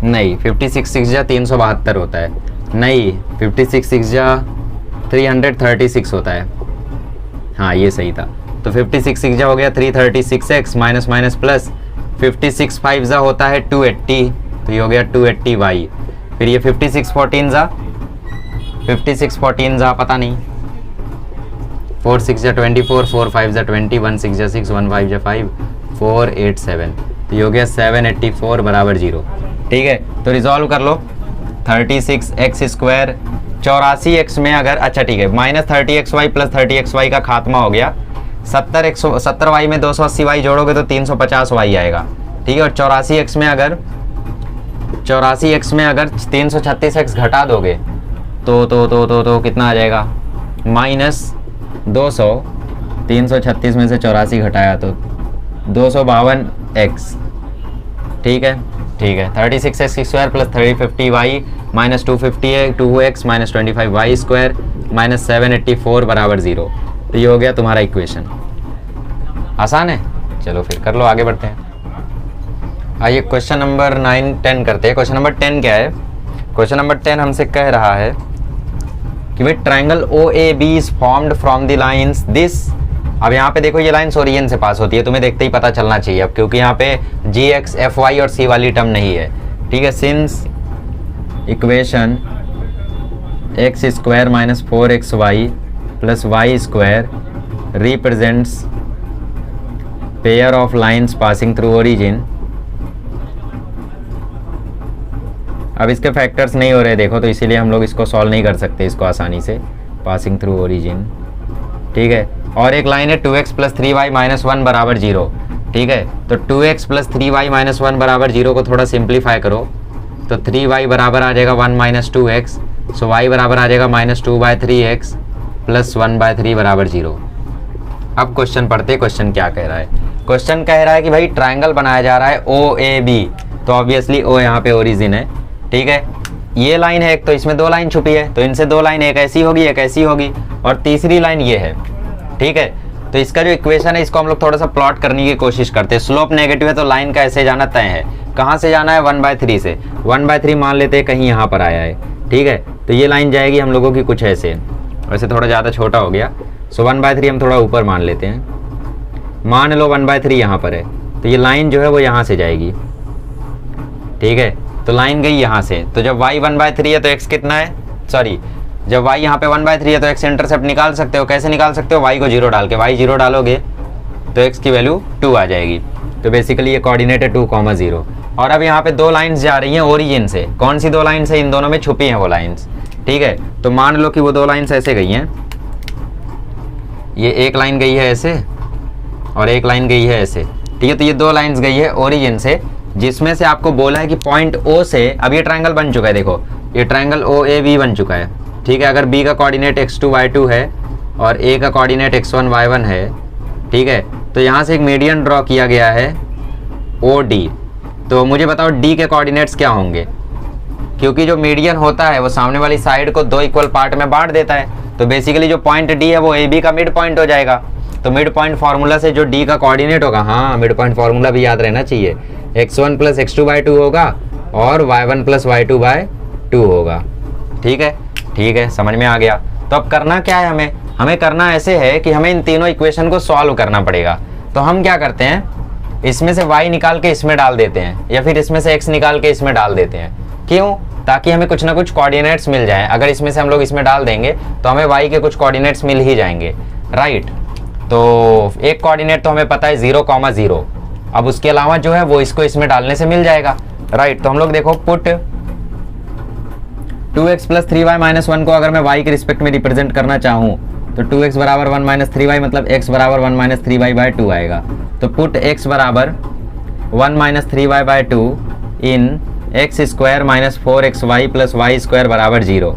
नहीं 56 6 जा 372 होता है, नहीं 56 6 जा 336 होता है। हाँ ये सही था, तो 56 6 जा हो गया 336x माइनस माइनस प्लस 56 5 जा होता है 280, तो ये हो गया 280y, फिर ये 56 14 जा 56 14 जा पता नहीं, 4 6 जा 24, 4 5 जा 20, 1 6 जा 6, 1 5 जा 5, 4 8 7, तो ये हो गया 784 बराबर 0। ठीक है, तो रिजॉल्व कर लो। 36x स्क्वायर 84x में अगर, अच्छा ठीक है, माइनस 30xy प्लस 30xy का खात्मा हो गया। 70y में 280y जोड़ोगे तो 350y आएगा। ठीक है, और 84x में अगर 336x घटा दोगे तो कितना आ जाएगा, माइनस 200, 336 में से 84 घटाया तो 252x। ठीक है, ठीक है, 36x² प्लस 350y माइनस 250 है 2x minus 25y square minus 784 बराबर 0। तो ये हो गया तुम्हारा इक्वेशन। आसान है, चलो फिर कर लो, आगे बढ़ते हैं। आइए क्वेश्चन नंबर 9 10 करते हैं। क्वेश्चन नंबर 10 क्या है? क्वेश्चन नंबर 10 हमसे कह रहा है कि भाई triangle OAB is formed from the lines this. अब यहाँ पे देखो ये लाइन्स ओरिजिन से पास होती है, तुम्हें देखते ही पता चलना चाहिए अब, क्योंकि यहाँ पे GX FY और C वाली टर्म नहीं है। ठीक है, since equation x² minus 4xy plus y square represents pair of lines passing through origin. अब इसके फैक्टर्स नहीं हो रहे देखो, तो इसीलिए हम लोग इसको सॉल्व नहीं कर सकते इसको आसानी से, पासिंग थ्रू ओरिजिन। ठीक है, और एक लाइन है 2x प्लस 3y माइनस 1 बराबर 0। ठीक है, तो 2x प्लस 3y माइनस 1 बराबर 0 को थोड़ा सिंप्लीफाई करो तो 3y बराबर आ जाएगा 1 माइनस 2x। सो y बराबर आ जाएगा माइनस 2/3x प्लस 1/3 बराबर 0। अब क्वेश्चन पढ़ते, क्वेश्चन क्या कह रहा है? क्वेश्चन कह रहा है कि भाई ट्रायंगल बनाया जा रहा है OAB, तो ऑब्वियसली O यहाँ पे ओरिजिन है। ठीक है, ये लाइन है एक, तो इसमें दो लाइन छुपी है, तो इनसे दो लाइन एक ऐसी होगी एक ऐसी होगी, और तीसरी लाइन ये है। ठीक है, तो इसका जो इक्वेशन है इसको हम लोग थोड़ा सा प्लॉट करने की कोशिश करते हैं। स्लोप नेगेटिव है तो लाइन का ऐसे जाना तय है। कहाँ से जाना है? 1/3 से। 1/3 मान लेते हैं कहीं यहाँ पर आया है। ठीक है, तो ये लाइन जाएगी हम लोगों की कुछ ऐसे, वैसे थोड़ा ज़्यादा छोटा हो गया। सो 1/3 हम थोड़ा ऊपर मान लेते हैं। मान लो 1/3 यहाँ पर है, तो ये लाइन जो है वो यहाँ से जाएगी। ठीक है, तो लाइन गई यहाँ से, तो जब y 1/3 है तो x कितना है? सॉरी, जब y यहाँ पे 1/3 है तो x इंटरसेप्ट निकाल सकते हो। कैसे निकाल सकते हो? y को 0 डाल के। y 0 डालोगे तो x की वैल्यू 2 आ जाएगी। तो बेसिकली ये कोऑर्डिनेट है 2,0। और अब यहाँ पे दो लाइंस जा रही हैं ओरिजिन से। कौन सी दो लाइंस है? इन दोनों में छुपी हैं वो लाइंस। ठीक है, तो मान लो कि वो दो लाइंस ऐसे गई हैं, ये एक लाइन गई है ऐसे और एक लाइन गई है ऐसे। ठीक है, तो ये दो लाइंस गई है ओरिजिन से, जिसमें से आपको बोला है कि पॉइंट O से, अब ये ट्रायंगल बन चुका है, देखो ये ट्रायंगल OAB बन चुका है। ठीक है, अगर B का कोऑर्डिनेट x2 y2 है और A का कोऑर्डिनेट x1 y1 है। ठीक है, तो यहाँ से एक मीडियन ड्रॉ किया गया है OD। तो मुझे बताओ D के कोऑर्डिनेट्स क्या होंगे? क्योंकि जो मीडियन होता है वो सामने वाली साइड को दो इक्वल पार्ट में बांट देता है, तो बेसिकली जो पॉइंट D है वो AB का मिड पॉइंट हो जाएगा। तो मिड पॉइंट फार्मूला से जो D का कोऑर्डिनेट होगा, हाँ मिड पॉइंट फार्मूला भी याद रहना चाहिए, x1 प्लस x2/2 होगा और y1 प्लस y2/2 होगा। ठीक है, ठीक है, समझ में आ गया। तो अब करना क्या है? हमें करना ऐसे है कि हमें इन तीनों इक्वेशन को सॉल्व करना पड़ेगा। तो हम क्या करते हैं, इसमें से y निकाल के इसमें डाल देते हैं, या फिर इसमें से x निकाल के इसमें डाल देते हैं। क्यों? ताकि हमें कुछ ना कुछ कोऑर्डिनेट्स मिल जाएं। अगर इसमें से हम लोग इसमें डाल देंगे तो हमें y के कुछ कोऑर्डिनेट्स मिल ही जाएंगे, राइट। तो एक कोऑर्डिनेट तो हमें पता है 0,0। अब उसके अलावा जो है वो इसको इसमें डालने से मिल जाएगा, राइट। तो हम लोग देखो, put 2x plus 3y minus 1 को अगर मैं y के रिस्पेक्ट में रिप्रेजेंट करना चाहूँ तो 2x बराबर 1 माइनस 3y मतलब x बराबर 1 माइनस 3y/2 आएगा। तो पुट x बराबर 1 माइनस 3y/2 इन x² minus 4xy plus y square बराबर 0।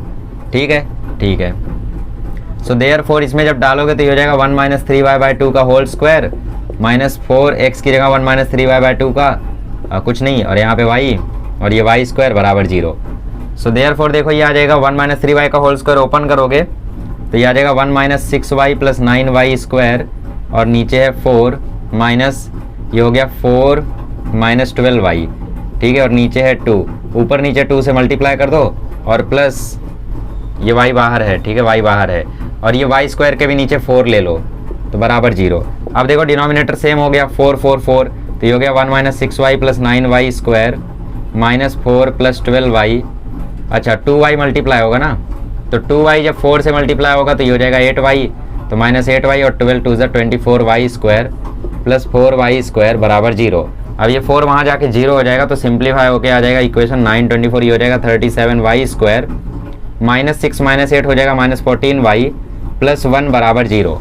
ठीक है, ठीक है। सो देयरफॉर इसमें जब डालोगे तो ये हो जाएगा 1 माइनस 3y/2 का होल स्क्वायर माइनस 4x की जगह 1 माइनस 3y/2 का कुछ नहीं, और यहाँ पे y और ये y स्क्वायर बराबर 0। सो देयरफॉर देखो ये आ जाएगा 1 माइनस 3y का होल स्क्वायर ओपन करोगे तो ये आ जाएगा 1 minus 6y plus 9y square, और नीचे है 4 माइनस, ये हो गया 4 माइनस 12y। ठीक है, और नीचे है 2, ऊपर नीचे 2 से मल्टीप्लाई कर दो और प्लस ये y बाहर है। ठीक है, y बाहर है, और ये y स्क्वायर के भी नीचे 4 ले लो तो बराबर 0। अब देखो डिनोमिनेटर सेम हो गया, 4 4 4, तो ये हो गया 1 minus 6y plus 9y square minus 4 plus 12y। अच्छा 2y मल्टीप्लाई होगा ना, तो 2y जब 4 से मल्टीप्लाई होगा तो ये हो जाएगा 8y, तो माइनस 8y और 12 2 24y square plus 4y square बराबर 0। अब ये 4 वहाँ जाके 0 हो जाएगा तो सिंप्लीफाई होके आ जाएगा इक्वेशन 9 24, ये हो जाएगा 37y स्क्वायर माइनस 6 माइनस 8 हो जाएगा माइनस 14y प्लस 1 बराबर 0।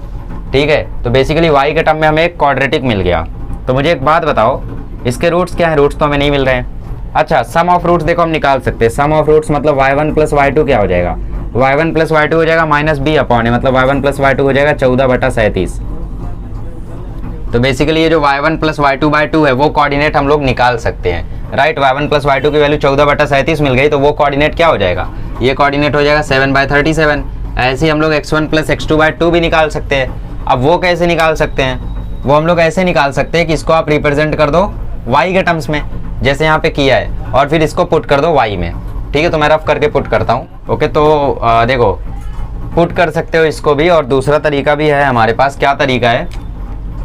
ठीक है, तो बेसिकली y के टर्म में हमें एक क्वाड्रेटिक मिल गया। तो मुझे एक बात बताओ, इसके रूट्स क्या है? रूट्स तो हमें नहीं मिल रहे हैं। अच्छा, सम ऑफ रूट्स देखो हम निकाल सकते हैं। सम ऑफ रूट्स मतलब y1 प्लस y2 क्या हो जाएगा? y1 प्लस y2 हो जाएगा माइनस b अपॉन है, मतलब y1 प्लस y2 हो जाएगा 14/37। तो बेसिकली ये जो y1 प्लस y2/2 है वो कोऑर्डिनेट हम लोग निकाल सकते हैं, राइट। y1 प्लस y2 की वैल्यू 14/37 मिल गई, तो वो कोऑर्डिनेट क्या हो जाएगा, ये कोऑर्डिनेट हो जाएगा 7/37। ऐसे ही हम लोग x1 प्लस x2/2 भी निकाल सकते हैं। अब वो कैसे निकाल सकते हैं, वो हम लोग ऐसे निकाल सकते हैं कि इसको आप रिप्रेजेंट कर दो y के टर्म्स में, जैसे यहाँ पे किया है, और फिर इसको पुट कर दो y में, ठीक है। तो मैं रफ करके पुट करता हूँ, ओके। तो देखो पुट कर सकते हो इसको भी, और दूसरा तरीका भी है हमारे पास। क्या तरीका है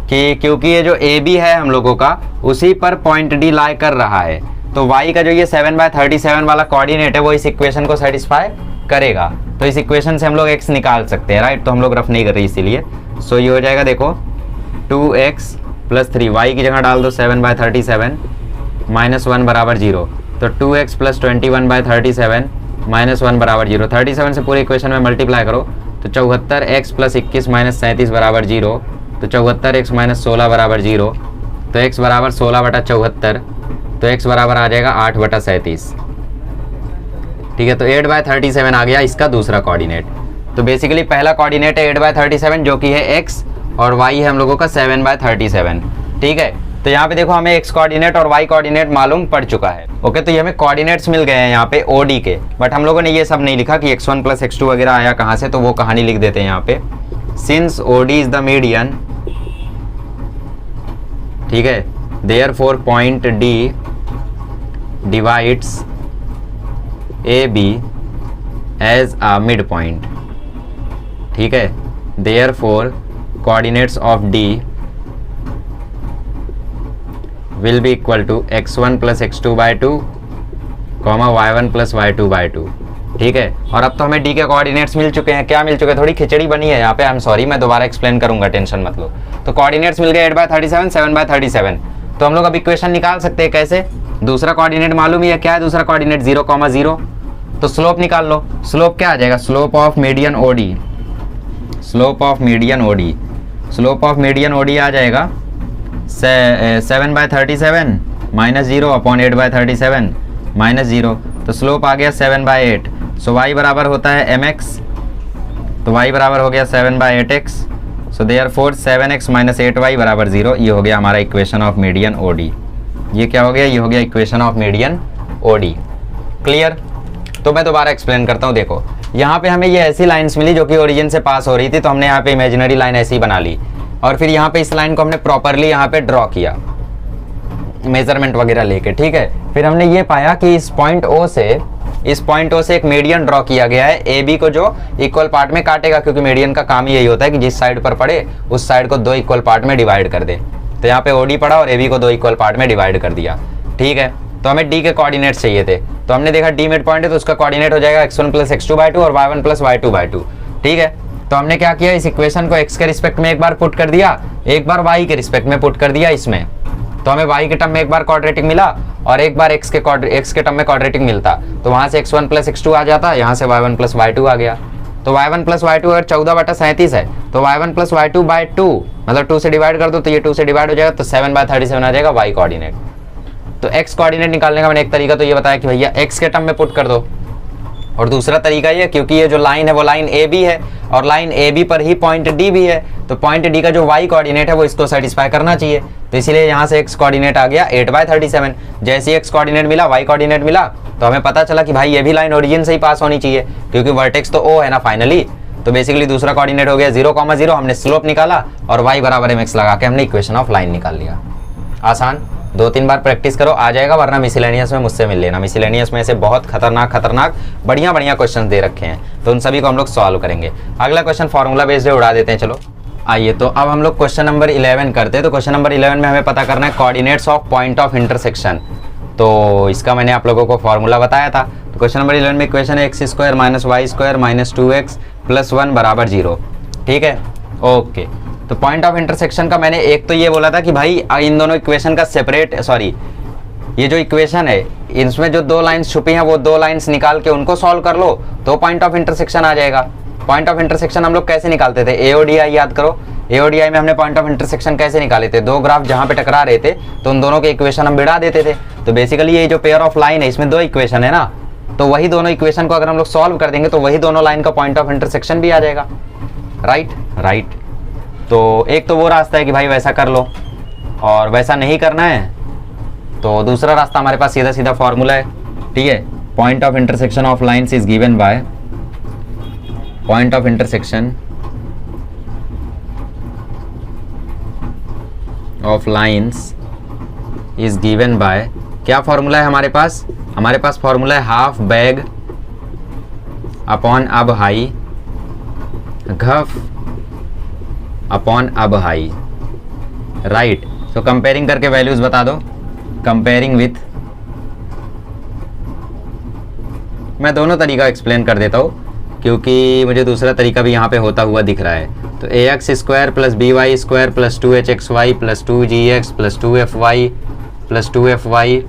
कि क्योंकि ये जो ए बी है हम लोगों का, उसी पर पॉइंट डी लाई कर रहा है, तो y का जो ये 7/37 वाला कोऑर्डिनेट है वो इस इक्वेशन को सेटिस्फाई करेगा। तो इस इक्वेशन से हम लोग x निकाल सकते हैं, राइट। तो हम लोग रफ नहीं कर रहे इसीलिए। सो ये हो जाएगा देखो 2x प्लस 3, y की जगह डाल दो 7/37 माइनस 1 बराबर 0। तो 2x प्लस 21/37 माइनस 1 बराबर 0। 37 से पूरे इक्वेशन में मल्टीप्लाई करो तो 74x प्लस 21 माइनस 37 बराबर 0। तो 74x माइनस 16 बराबर 0। तो x बराबर 16/74। तो x बराबर आ जाएगा 8/37, ठीक है। तो 8/37 आ गया इसका दूसरा कोऑर्डिनेट। तो बेसिकली पहला कोऑर्डिनेट है 8/37 जो कि है x, और y है हम लोगों का 7/37, ठीक है। तो यहाँ पे देखो हमें x कोऑर्डिनेट और y कोऑर्डिनेट मालूम पड़ चुका है, ओके। तो ये हमें कोऑर्डिनेट्स मिल गए हैं यहाँ पे OD के, बट हम लोगों ने ये सब नहीं लिखा कि x1 प्लस x2 वगैरह आया कहाँ से, तो वो कहानी लिख देते हैं यहाँ पे। Since OD is the median, ठीक है, therefore point D divides AB as a mid point, ठीक है। Therefore coordinates of D will be equal to x1 plus x2/2, y1 plus y2/2, ठीक है। और अब तो हमें D के कोऑर्डिनेट्स मिल चुके हैं। क्या मिल चुके हैं, थोड़ी खिचड़ी बनी है यहाँ पे, आई एम सॉरी, मैं दोबारा एक्सप्लेन करूंगा, टेंशन मत लो। तो कोऑर्डिनेट्स मिल गए 8/37, 7/37। तो हम लोग अब इक्वेशन निकाल सकते हैं कैसे, दूसरा कोऑर्डिनेट मालूम ही है, क्या है दूसरा कोऑर्डिनेट, 0,0। तो स्लोप निकाल लो। स्लोप क्या आ जाएगा, slope of median OD, slope of median OD, slope of median OD आ जाएगा 7/37 माइनस 0 अपॉन 8/37 माइनस 0। तो स्लोप आ गया 7/8। सो y बराबर होता है mx, तो y बराबर हो गया 7/8x। So therefore 7x minus 8y बराबर 0। ये हो गया हमारा इक्वेशन ऑफ मीडियन OD। ये क्या हो गया, ये हो गया equation of median OD। Clear. तो मैं दोबारा एक्सप्लेन करता हूँ। देखो यहाँ पे हमें ये ऐसी लाइन्स मिली जो कि ओरिजिन से पास हो रही थी, तो हमने यहाँ पे इमेजिनरी लाइन ऐसी बना ली, और फिर यहाँ पे इस लाइन को हमने प्रॉपरली यहाँ पे ड्रॉ किया मेजरमेंट वगैरह लेके, ठीक है। फिर हमने ये पाया कि इस पॉइंट O से एक मीडियन ड्रॉ किया गया है AB को, जो इक्वल पार्ट में काटेगा, क्योंकि मीडियन का काम ही यही होता है कि जिस साइड पर पड़े उस साइड को 2 इक्वल पार्ट में डिवाइड कर दे। तो यहाँ पे OD पड़ा और AB को 2 इक्वल पार्ट में डिवाइड कर दिया, ठीक है। तो हमें D के कोऑर्डिनेट्स चाहिए थे, तो हमने देखा D मिड पॉइंट है, तो उसका कोऑर्डिनेट हो जाएगा x1 प्लस x2/2 और y1 प्लस y2/2, ठीक है। तो हमने क्या किया, इस इक्वेशन को x के रिस्पेक्ट में एक बार पुट कर दिया, एक बार y के रिस्पेक्ट में पुट कर दिया इसमें। तो हमें y के टर्म में एक बार क्वाड्रेटिक मिला और एक बार x के टर्म में क्वाड्रेटिक मिलता, तो वहां से x1 प्लस x2 आ जाता, यहाँ से y1 प्लस y2 आ गया। तो y1 प्लस y2 अगर 14/37 है, तो y1 प्लस y2/2 मतलब 2 से डिवाइड कर दो तो ये 2 से डिवाइड हो जाएगा, तो 7/37 आ जाएगा y कोऑर्डिनेट। तो x कोऑर्डिनेट निकालने का मैंने एक तरीका तो ये बताया कि भैया x के टर्म में पुट कर दो, और दूसरा तरीका ये, क्योंकि ये जो लाइन है वो लाइन AB है और लाइन AB पर ही पॉइंट D भी है, तो पॉइंट D का जो y कोऑर्डिनेट है वो इसको सेटिस्फाई करना चाहिए, तो इसीलिए यहाँ से x कोऑर्डिनेट आ गया 8/37। जैसे ही x कोऑर्डिनेट मिला, y कोऑर्डिनेट मिला, तो हमें पता चला कि भाई ये भी लाइन ओरिजिन से ही पास होनी चाहिए, क्योंकि वर्टेक्स तो O है ना फाइनली। तो बेसिकली दूसरा कोऑर्डिनेट हो गया 0,0, हमने स्लोप निकाला और y बराबर mx लगा के हमने इक्वेशन ऑफ लाइन निकाल लिया। आसान, 2-3 बार प्रैक्टिस करो, आ जाएगा, वरना मिसलेनियस में मुझसे मिल लेना। मिसलेनियस में ऐसे बहुत खतरनाक बढ़िया क्वेश्चन दे रखे हैं, तो उन सभी को हम लोग सॉल्व करेंगे। अगला क्वेश्चन फॉर्मूला बेस्ड है, उड़ा देते हैं। चलो आइए, तो अब हम लोग क्वेश्चन नंबर 11 करते हैं। तो क्वेश्चन नंबर 11 में हमें पता करना है coordinates of point of intersection. तो इसका मैंने आप लोगों को फॉर्मूला बताया था। तो क्वेश्चन नंबर 11 में इक्वेशन है x² minus y² minus 2x plus 1 बराबर 0, ठीक है। ओके, तो पॉइंट ऑफ इंटरसेक्शन का मैंने एक तो ये बोला था कि भाई इन दोनों इक्वेशन का सेपरेट, सॉरी, ये जो इक्वेशन है इसमें जो 2 लाइंस छुपी हैं वो 2 लाइंस निकाल के उनको सॉल्व कर लो तो पॉइंट ऑफ इंटरसेक्शन आ जाएगा। पॉइंट ऑफ इंटरसेक्शन हम लोग कैसे निकालते थे, AODI याद करो। AODI में हमने पॉइंट ऑफ इंटरसेक्शन कैसे निकाले थे, 2 ग्राफ जहां पे टकरा रहे थे तो उन दोनों के इक्वेशन हम बिड़ा देते थे। तो बेसिकली ये जो पेयर ऑफ लाइन है इसमें 2 इक्वेशन है ना, तो वही दोनों इक्वेशन को अगर हम लोग सॉल्व कर देंगे तो वही दोनों लाइन का पॉइंट ऑफ इंटरसेक्शन भी आ जाएगा। राइट। तो एक तो वो रास्ता है कि भाई वैसा कर लो, और वैसा नहीं करना है तो दूसरा रास्ता हमारे पास सीधा सीधा फॉर्मूला है, ठीक है। Point of intersection of lines is given by, point of intersection of lines is given by, क्या फॉर्मूला है हमारे पास? हमारे पास फॉर्मूला है हाफ बैग अपॉन अब हाई, घफ अपॉन अब हाई, राइट। तो कंपेयरिंग करके वैल्यूज बता दो, कंपेयरिंग विथ, मैं दोनों तरीका एक्सप्लेन कर देता हूँ क्योंकि मुझे दूसरा तरीका भी यहाँ पे होता हुआ दिख रहा है। तो A X square plus B Y square plus 2hxy plus 2gx plus 2fy plus 2fy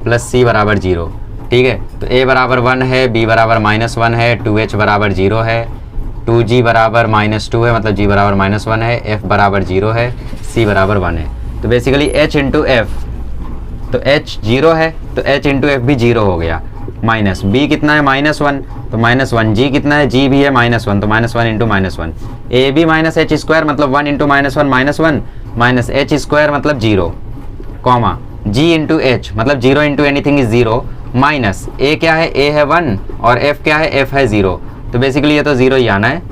plus C बराबर 0, ठीक है। तो a बराबर 1 है, b बराबर -1 है, 2h बराबर 0 है, 2g बराबर -2 है, मतलब g बराबर -1 है, f बराबर 0 है, c बराबर 1 है। तो बेसिकली h इंटू एफ, तो h 0 है तो h इंटू एफ भी 0 हो गया, माइनस b कितना है -1, तो -1, g कितना है, g भी है -1, तो -1 into -1, A B minus H square मतलब 1 इंटू -1 माइनस एच स्क्वायर मतलब 0, कॉमा g इंटू एच मतलब 0 into anything is 0, minus a क्या है, a है 1 और f क्या है, f है 0, तो बेसिकली ये तो 0 ही आना है,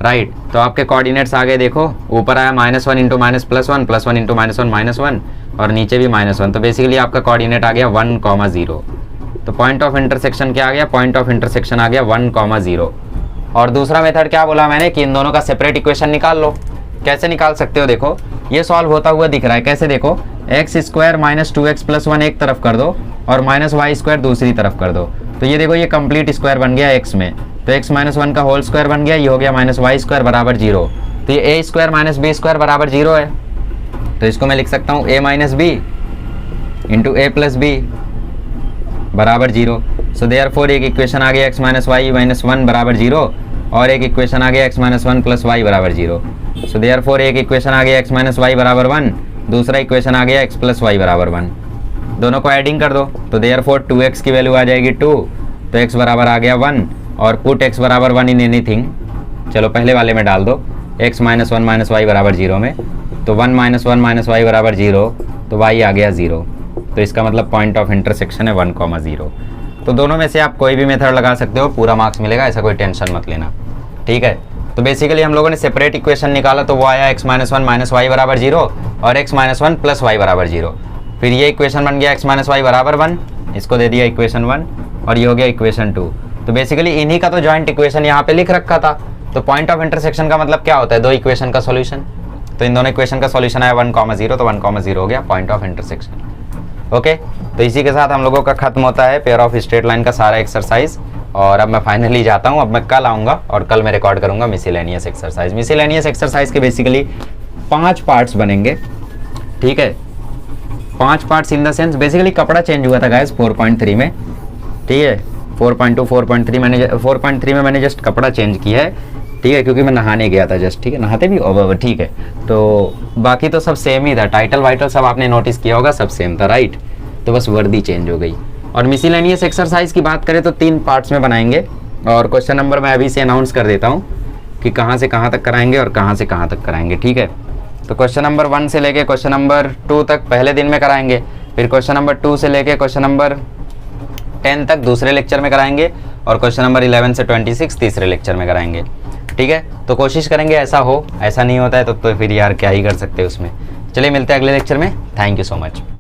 राइट। तो आपके कोऑर्डिनेट्स आ गए, देखो ऊपर आया -1 इंटू माइनस +1 +1 इंटू -1 -1 और नीचे भी -1, तो बेसिकली आपका कोऑर्डिनेट आ गया 1, 0। तो पॉइंट ऑफ इंटरसेक्शन क्या आ गया, पॉइंट ऑफ इंटरसेक्शन आ गया 1, 0। और दूसरा मेथड क्या बोला मैंने कि इन दोनों का सेपरेट इक्वेशन निकाल लो। कैसे निकाल सकते हो, देखो ये सॉल्व होता हुआ दिख रहा है, कैसे देखो, x square minus 2x plus 1 एक तरफ कर दो और माइनस वाई स्क्वायर दूसरी तरफ कर दो, तो ये देखो ये कंप्लीट स्क्वायर बन गया x में, तो x माइनस 1 का होल स्क्वायर बन गया, ये हो गया माइनस वाई स्क्वायर बराबर 0, तो ये a square minus B square बराबर 0 है, तो इसको मैं लिख सकता हूँ a minus B into a plus B बराबर 0। सो देयरफॉर एक इक्वेशन आ गया x माइनस वाई माइनस 1 बराबर 0 और एक इक्वेशन आ गया x माइनस 1 प्लस वाई बराबर 0। सो देयरफॉर एक इक्वेशन आ गया x माइनस वाई बराबर 1, दूसरा इक्वेशन आ गया x प्लस वाई बराबर 1, दोनों को एडिंग कर दो, तो देयरफॉर 2x की वैल्यू आ जाएगी 2, तो x बराबर आ गया 1 और पुट x बराबर 1 इन एनीथिंग, चलो पहले वाले में डाल दो, x माइनस 1 माइनस वाई बराबर 0 में, तो 1 माइनस 1 माइनस वाई बराबर 0, तो y आ गया 0, तो इसका मतलब पॉइंट ऑफ इंटरसेक्शन है 1, 0। तो दोनों में से आप कोई भी मेथड लगा सकते हो, पूरा मार्क्स मिलेगा, ऐसा कोई टेंशन मत लेना, ठीक है। तो बेसिकली हम लोगों ने सेपरेट इक्वेशन निकाला, तो वो आया x माइनस 1 माइनस वाई बराबर 0 और x माइनस 1 प्लस वाई बराबर 0, फिर ये इक्वेशन बन गया x माइनस वाई बराबर 1, इसको दे दिया इक्वेशन 1 और ये हो गया इक्वेशन 2। तो बेसिकली इन्हीं का तो जॉइंट इक्वेशन यहाँ पे लिख रखा था। तो पॉइंट ऑफ इंटरसेक्शन का मतलब क्या होता है, दो इक्वेशन का सॉल्यूशन, तो इन दोनों इक्वेशन का सॉल्यूशन आया 1, 0, तो 1, 0 हो गया पॉइंट ऑफ इंटरसेक्शन। ओके, तो इसी के साथ हम लोगों का खत्म होता है पेयर ऑफ स्ट्रेट लाइन का सारा एक्सरसाइज, और अब मैं फाइनली जाता हूँ, अब मैं कल आऊँगा और कल मैं रिकॉर्ड करूँगा मिसलेनियस एक्सरसाइज। मिसलेनियस एक्सरसाइज के बेसिकली 5 पार्ट्स बनेंगे, ठीक है, 5 parts in the sense basically कपड़ा चेंज हुआ था गाइस 4.3 में, ठीक है, 4.2 4.3 में मैंने जस्ट कपड़ा चेंज किया है, ठीक है, क्योंकि मैं नहाने गया था जस्ट, ठीक है, नहाते भी ठीक है, तो बाकी तो सब सेम ही था, टाइटल वाइटल सब आपने नोटिस किया होगा, सब सेम था, राइट, तो बस वर्दी चेंज हो गई। और मिसलेनियस एक्सरसाइज की बात करें तो 3 पार्ट्स में बनाएंगे, और क्वेश्चन नंबर मैं अभी से अनाउंस कर देता हूँ कि कहाँ से कहाँ तक कराएंगे और कहाँ से कहाँ तक कराएंगे, ठीक है। तो क्वेश्चन नंबर 1 से लेके क्वेश्चन नंबर 2 तक पहले दिन में कराएंगे, फिर क्वेश्चन नंबर 2 से लेके क्वेश्चन नंबर 10 तक दूसरे लेक्चर में कराएंगे, और क्वेश्चन नंबर 11 से 26 तीसरे लेक्चर में कराएंगे, ठीक है। तो कोशिश करेंगे ऐसा हो, ऐसा नहीं होता है तो फिर यार क्या ही कर सकते हैं उसमें। चलिए मिलते हैं अगले लेक्चर में, थैंक यू सो मच।